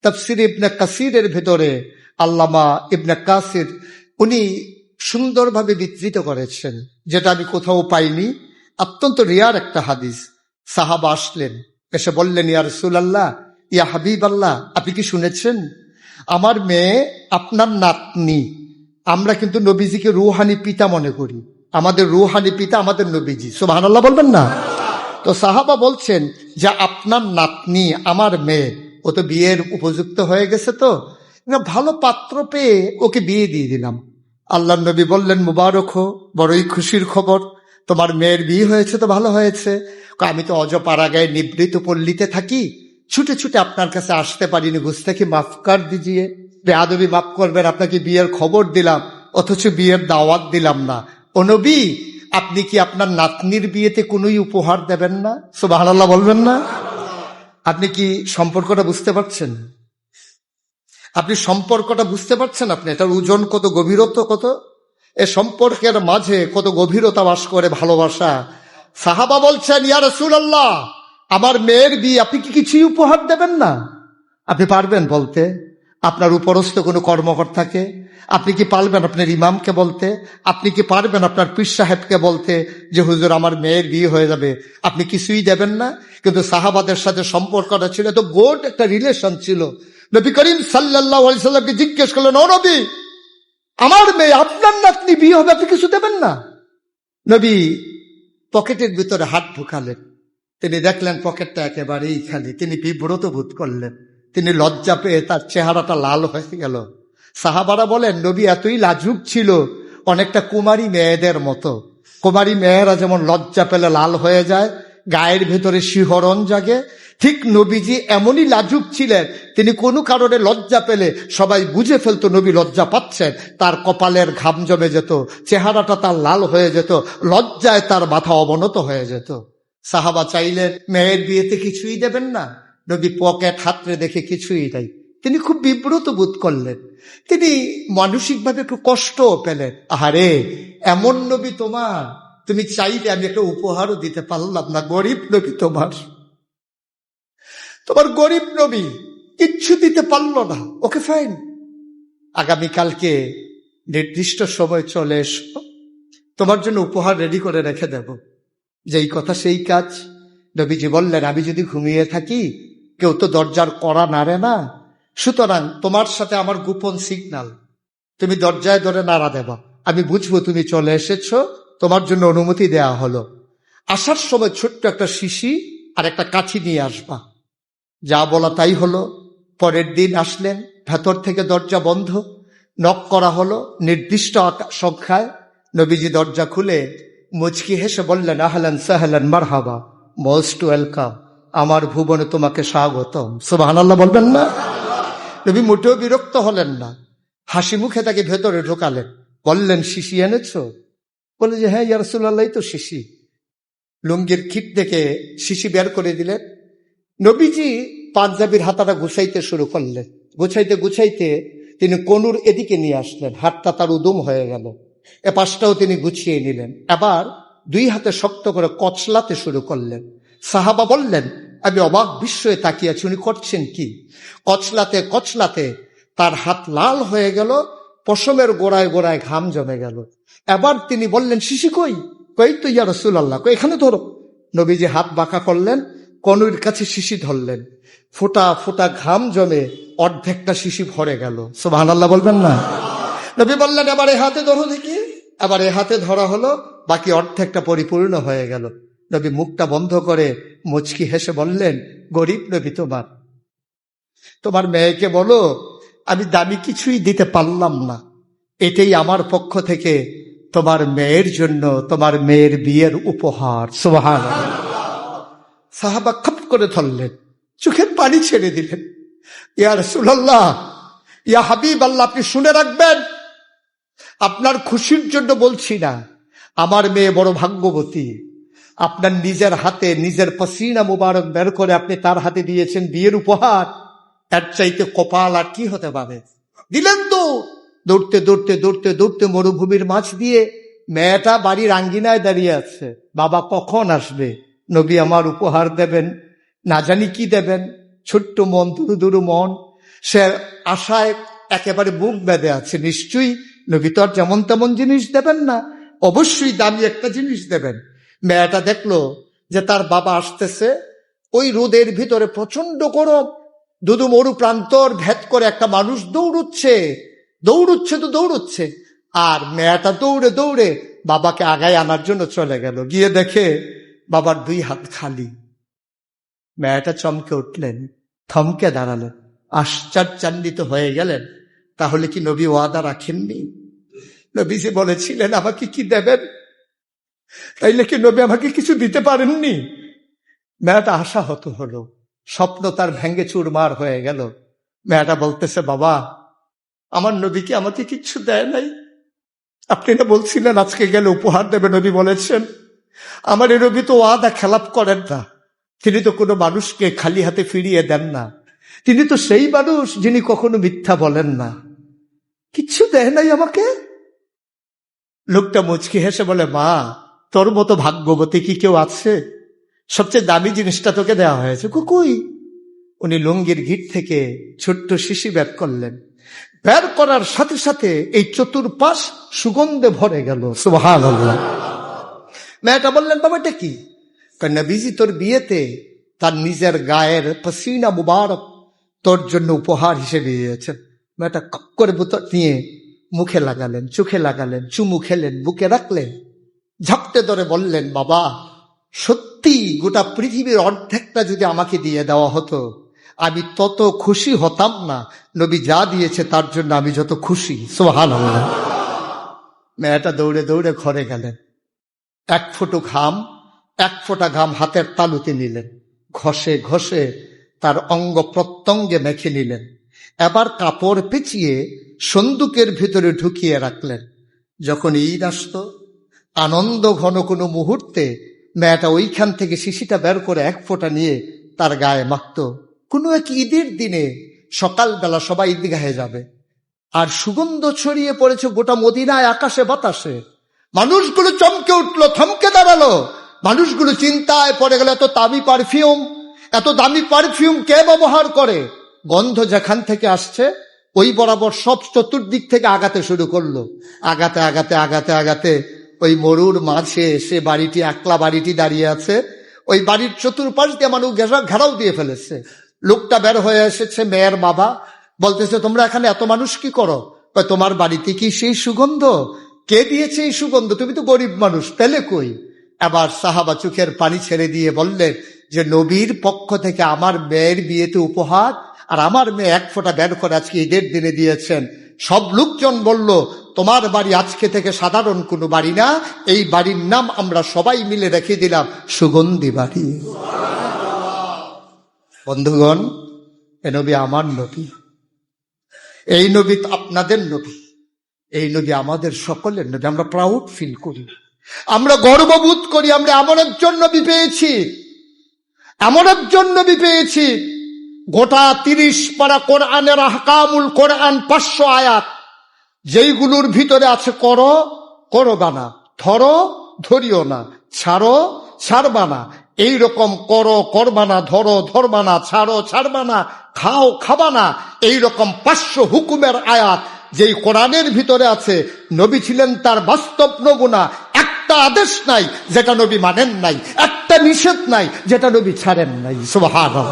তাফসির ইবনে কাসিরের ভেতরে আল্লামা ইবনে কাসির উনি সুন্দরভাবে বিবৃত করেছেন, যেটা আমি কোথাও পাইনি। অত্যন্ত রিয়ার একটা হাদিস। সাহাবা আসলেন, এসে বললেন, ইয়া রাসূলুল্লাহ, ইয়া হাবিবাল্লাহ, আপনি কি শুনেছেন আমার মেয়ে আপনার নাতনি? আমরা কিন্তু নবীজিকে রুহানি পিতা মনে করি, আমাদের রুহানি পিতা আমাদের নবীজি। সুবহানাল্লাহ বলবেন না? তো সাহাবা বলছেন যে আপনার নাতনি আমার মেয়ে, ও তো বিয়ের উপযুক্ত হয়ে গেছে, তো ভালো পাত্র পেয়ে ওকে বিয়ে দিয়ে দিলাম। আল্লাহ নবী বললেন, মুবারক হো, বড়ই খুশির খবর, তোমার মেয়ের বিয়ে হয়েছে তো ভালো হয়েছে। আমি তো অজপাড়াগায় নিবৃত পল্লীতে থাকি, ছুটে ছুটে আপনার কাছে আসতে পারিনি, গুস্তাখি মাফ কর দিজিয়ে, বেয়াদবি মাফ করবেন, আপনাকে বিয়ের খবর দিলাম অথচ বিয়ের দাওয়াত দিলাম না। ও নবী, আপনি কি আপনার নাতনির বিয়েতে কোনোই উপহার দেবেন না? সুবহানাল্লাহ বলবেন না? আপনি কি সম্পর্কটা বুঝতে পারছেন? আপনি সম্পর্কটা বুঝতে পারছেন? আপনি এটার ওজন কত, গভীরতা কত, এ সম্পর্কের মাঝে কত গভীরতা বাস করে, ভালোবাসা। সাহাবা বলছেন, ইয়া রাসূলুল্লাহ, আমার মেয়ের বিয়ে আপনি কি কিছুই উপহার দেবেন না? আপনি পারবেন বলতে? আপনার উপরস্থ কোনো কর্মকর্তাকে আপনি কি পারবেন আপনার ইমামকে বলতে? আপনি কি পারবেন আপনার পীর সাহেবকে বলতে যে হুজুর আমার মেয়ের বিয়ে হয়ে যাবে? আপনি কিছুই দেবেন না। কিন্তু সাহাবাদের সাথে সম্পর্কটা ছিল তো গোট একটা রিলেশন ছিল। নবী করিম সাল্লাল্লাহু আলাইহি সাল্লামকে জিজ্ঞেস করলেন, ও নবী, আমার মেয়ে আপনার নাতনি বিয়ে হবে, আপনি কিছু দেবেন না? নবী পকেটের ভিতরে হাত ঢুকালেন, তিনি দেখলেন পকেটটা একেবারেই খালি। তিনি বিব্রত বোধ করলেন, তিনি লজ্জা পেয়ে তার চেহারাটা লাল হয়ে গেল। সাহাবারা বলেন, নবী এতই লাজুক ছিল, অনেকটা কুমারী মেয়েদের মতো। কুমারী মেয়েরা যেমন লজ্জা পেলে লাল হয়ে যায়, গায়ের ভেতরে শিহরণ জাগে, ঠিক নবীজি এমনই লাজুক ছিলেন। তিনি কোনো কারণে লজ্জা পেলে সবাই বুঝে ফেলতো নবী লজ্জা পাচ্ছেন। তার কপালের ঘাম জমে যেত, চেহারাটা তার লাল হয়ে যেত, লজ্জায় তার মাথা অবনত হয়ে যেত। সাহাবা চাইলেন মেয়ের বিয়েতে কিছুই দেবেন না। নবী পকেট হাতড়ে দেখে কিছুই নাই। তিনি খুব বিব্রত বোধ করলেন, তিনি মানসিকভাবে একটু কষ্টও পেলেন। আহারে, এমন নবী তোমার, তুমি চাইলে আমি একটা উপহারও দিতে পারলাম না। গরিব নবী তোমার গরিব নবী কিচ্ছু দিতে পারলো না। ওকে ফাইন, আগামীকালকে নির্দিষ্ট সময় চলে এসো, তোমার জন্য উপহার রেডি করে রেখে দেব। যেই কথা সেই কাজ। নবীজি বললেন, আমি যদি ঘুমিয়ে থাকি কেউ তো দরজার কড়া নাড়ে না, সুতরাং তোমার সাথে আমার গোপন সিগন্যাল, তুমি দরজায় ধরে নাড়া দেবা, আমি বুঝবো তুমি চলে এসেছো, তোমার জন্য অনুমতি দেয়া হলো। আসার সময় ছোট্ট একটা শিশি আর একটা কাঠি নিয়ে আসবা। যা বলা তাই হলো। পরের দিন আসলেন, ভেতর থেকে দরজা বন্ধ, নক করা হলো নির্দিষ্ট সংখ্যায়। নবীজি দরজা খুলে মুচকি হেসে বললেন, আহলান সাহলান মারহাবা, মোস্ট ওয়েলকাম, আমার ভুবনে তোমাকে স্বাগতম। সুবহানাল্লাহ বলবেন না? নবী মোটেও বিরক্ত হলেন না, হাসি মুখে তাকে ভেতরে ঢোকালেন। বললেন, শিশি এনেছো? বলে যে হ্যাঁ ইয়া রাসূলুল্লাহ, তো শিশি। লুঙ্গির খিট থেকে শিশি বের করে দিলেন। নবীজি পাঞ্জাবির হাতাটা গুছাইতে শুরু করলেন। গুছাইতে গুছাইতে তিনি কনুর এদিকে নিয়ে আসলেন, হাতটা তার উদুম হয়ে গেল। এ পাশটাও তিনি গুছিয়ে নিলেন। এবার দুই হাতে শক্ত করে কচলাতে শুরু করলেন। সাহাবা বললেন, আমি অবাক বিস্ময়ে তাকিয়ে আছি, উনি করছেন কি? কচলাতে কচলাতে তার হাত লাল হয়ে গেল, পশমের গোড়ায় গোড়ায় ঘাম জমে গেল। এবার তিনি বললেন, শিশি কই? কই তো ইয়া রাসূলুল্লাহ, কই এখানে ধরো। নবীজি হাত বাঁকা করলেন, কনুর কাছে শিশি ধরলেন। ফোঁটা ফোঁটা ঘাম জমে অর্ধেকটা শিশি ভরে গেল। সুবহানাল্লাহ বলবেন না? নবী বললেন, এবার এ হাতে ধরো দেখি। এবার এ হাতে ধরা হলো, বাকি অর্ধেকটা পরিপূর্ণ হয়ে গেল। নবী মুখটা বন্ধ করে মুচকি হেসে বললেন, গরিব নবী তোমার মেয়েকে বলো আমি দামি কিছুই দিতে পারলাম না, এটাই আমার পক্ষ থেকে তোমার মেয়ের জন্য তোমার মেয়ের বিয়ের উপহার। সুবহানাল্লাহ। সাহাবা খপ করে ধরলেন, চোখের পানি ছেড়ে দিলেন। ইয়া রাসূলুল্লাহ, ইয়া হাবিবাল্লাহ, আপনি শুনে রাখবেন, আপনার খুশির জন্য বলছি না, আমার মেয়ে বড় ভাগ্যবতী। আপনার নিজের হাতে নিজের পসিনা মুবারক বের করে আপনি তার হাতে দিয়েছেন বিয়ের উপহার, এর চাইতে কপাল আর কি হতে পারে? দিলেন তো। দৌড়তে দৌড়তে দৌড়তে দৌড়তে মরুভূমির মাঝ দিয়ে মেয়েটা বাড়ির আঙ্গিনায় দাঁড়িয়ে আছে, বাবা কখন আসবে, নবী আমার উপহার দেবেন, না জানি কি দেবেন। ছোট্ট মন, দুরু দুরু মন, সে আশায় একেবারে বুক বেঁধে আছে, নিশ্চয়ই নবী তো আর যেমন তেমন জিনিস দেবেন না, অবশ্যই দামি একটা জিনিস দেবেন। মেয়েটা দেখলো যে তার বাবা আসতেছে, ওই রোদের ভিতরে প্রচন্ড গরম, দুদু মরু প্রান্তর ভেদ করে একটা মানুষ দৌড়ুচ্ছে তো দৌড়ুচ্ছে, আর মেয়েটা দৌড়ে দৌড়ে বাবাকে আগায় আনার জন্য চলে গেল। গিয়ে দেখে বাবার 2 হাত খালি। মেয়েটা চমকে উঠলেন, থমকে দাঁড়ালেন, আশ্চর্যান্বিত হয়ে গেলেন। তাহলে কি নবী ওয়াদা রাখেননি? নবীজি বলেছিলেন আমাকে কি দেবেন, তাইলে কি নবী আমাকে কিছু দিতে পারেননি? মেয়েটা আশাহত হলো, স্বপ্ন তার ভেঙ্গে চুরমার হয়ে গেল। মেয়েটা বলতেছে, বাবা, আমার নবী কি আমাকে কিচ্ছু দেয় নাই? আপনি না বলছিলেন আজকে গেলে উপহার দেবে, নবী বলেছেন। আমার এই নবী তো ওয়াদা খেলাপ করেন না, তিনি তো কোনো মানুষকে খালি হাতে ফিরিয়ে দেন না, তিনি তো সেই মানুষ যিনি কখনো মিথ্যা বলেন না, কিচ্ছু দেয় নাই আমাকে। লোকটা মুচকি হেসে বলে, মা, তোর মতো ভাগ্যবতী কি কেউ আছে? সবচেয়ে দামি জিনিসটা তোকে দেওয়া হয়েছে। কই? উনি লুঙ্গির গিট থেকে ছোট্ট শিশি বের করলেন। বের করার সাথে সাথে এই চতুর্পাশ সুগন্ধে ভরে গেল। সুবহানাল্লাহ। মেয়েটা বললেন, বাবা এটা কি? নবীজি তোর বিয়েতে তার নিজের গায়ের পসিনা মুবারক তোর জন্য উপহার হিসেবে দিয়েছেন। মেয়েটা কক করে বোতল নিয়ে মুখে লাগালেন, চোখে লাগালেন, চুমু খেলেন, বুকে রাখলেন, ঝাপটে ধরে বললেন, বাবা, সত্যি গোটা পৃথিবীর অর্ধেকটা যদি আমাকে দিয়ে দেওয়া হতো আমি তত খুশি হতাম না, নবী যা দিয়েছে তার জন্য আমি যত খুশি। সুবহানাল্লাহ। মেয়েটা দৌড়ে দৌড়ে ঘরে গেলেন, এক ফোঁটা ঘাম হাতের তালুতে নিলেন, ঘষে ঘষে তার অঙ্গ প্রত্যঙ্গে মেখে নিলেন। এবার কাপড় পেঁচিয়ে সন্দুকের ভিতরে ঢুকিয়ে রাখলেন। যখন ঈদ আসত, আনন্দ ঘন কোনো মুহূর্তে মেয়েটা ওইখান থেকে শিশিটা বের করে 1 ফোঁটা নিয়ে তার গায়ে মাখত। কোনো এক ঈদের দিনে সকালবেলা সবাই ঈদগাহে যাবে, আর সুগন্ধ ছড়িয়ে পড়েছে গোটা মদিনায়, আকাশে বাতাসে। মানুষগুলো চমকে উঠলো, থমকে দাঁড়ালো, মানুষগুলো চিন্তায় পড়ে গেল, এত দামি পারফিউম কে ব্যবহার করে? গন্ধ যেখান থেকে আসছে ওই বরাবর সব চতুর্দিক থেকে আগাতে শুরু করলো। আগাতে আগাতে আগাতে আগাতে ওই মরুর মাঝে এসে বাড়িটি, একলা বাড়িটি দাঁড়িয়ে আছে। ওই বাড়ির চতুর্পাশ দিয়ে মানুষ ঘেরাও দিয়ে ফেলেছে। লোকটা বের হয়ে এসেছে, মেয়ের বাবা বলতেছে, তোমরা এখানে এত মানুষ কি করো? তোমার বাড়িতে কি সেই সুগন্ধ? কে দিয়েছে এই সুগন্ধ? তুমি তো গরিব মানুষ, পেলে কই? এবার সাহাবা চোখের পানি ছেড়ে দিয়ে বললেন যে নবীর পক্ষ থেকে আমার মেয়ের বিয়েতে উপহার, আর আমার মেয়ে 1 ফোঁটা বের করে আজকে ঈদের দিনে দিয়েছেন। সব লোকজন বলল, তোমার বাড়ি আজকে থেকে সাধারণ কোনো বাড়ি না, এই বাড়ির নাম আমরা সবাই মিলে রেখে দিলাম সুগন্ধি বাড়ি। বন্ধুগণ, এ নবী আমার নবী, এই নবী আপনাদের নবী, এই নবী আমাদের সকলের নবী। আমরা প্রাউড ফিল করি, আমরা গর্ববোধ করি, আমরা এমন একজন নবী পেয়েছি, গোটা 30 পারা কোরআনের আহকামুল কোরআন 500 আয়াত, যেইগুলোর ভিতরে আছে করো, করবা না, ধরো, ধরিও না, ছাড়ো, ছাড়বা না। এইরকম করো, করবা না, ধরো, ধরবা না, ছাড়ো, ছাড়বা না, খাও, খাবা না, এইরকম 500 হুকুমের আয়াত যেই কোরআনের ভিতরে আছে, নবী ছিলেন তার বাস্তব নমুনা। একটা আদেশ নাই যেটা নবী মানেন নাই, একটা নিষেধ নাই যেটা নবী ছাড়েন নাই। সুবহানাল্লাহ।